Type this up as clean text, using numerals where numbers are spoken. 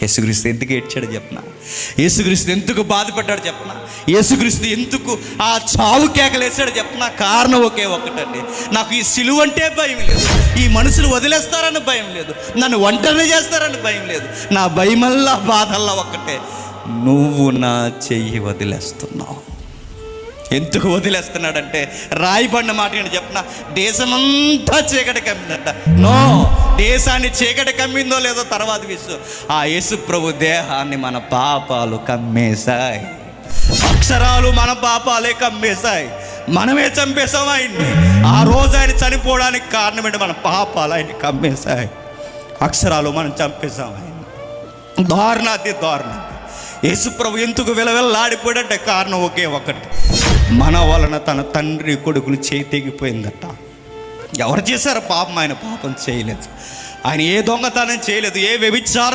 యేసుక్రీస్తు ఎందుకు ఏడ్చాడు చెప్పనా? యేసుక్రీస్తు ఎందుకు బాధపడ్డాడు చెప్పనా? యేసుక్రీస్తు ఎందుకు ఆ చావు కేకలేసాడు చెప్పనా? కారణం ఒకే ఒక్కటండి, నాకు ఈ సిలువ అంటే భయం లేదు, ఈ మనుషులు వదిలేస్తారని భయం లేదు, నన్ను ఒంటరి చేస్తారని భయం లేదు. నా భయమల్లా బాధల్లా ఒక్కటే, నువ్వు నా చెయ్యి వదిలేస్తున్నావు. ఎందుకు వదిలేస్తున్నాడంటే రాయబడిన మాట ఏంటి చెప్పనా? దేశమంతా చీకటి కమ్మిందట. నో, దేశాన్ని చీకటి కమ్మిందో లేదో తర్వాత విషయం. ఆ యేసు ప్రభు దేహాన్ని మన పాపాలు కమ్మేశాయి. అక్షరాలు మన పాపాలే కమ్మేశాయి. మనమే చంపేశాం ఆయన్ని. ఆ రోజు ఆయన చనిపోవడానికి కారణం ఏంటి? మన పాపాలు ఆయన్ని కమ్మేశాయి. అక్షరాలు మనం చంపేశాం ఆయన. దారుణాతి దారుణం. యేసు ప్రభు ఎందుకు విలవిల్లాడిపోయాడంటే కారణం ఒకే ఒకటి, మన వలన తన తండ్రి కొడుకులు చేయి తెగిపోయిందట. ఎవరు చేశారు పాపం? ఆయన పాపం చేయలేదు. ఆయన ఏ దొంగతనం చేయలేదు, ఏ వ్యభిచారం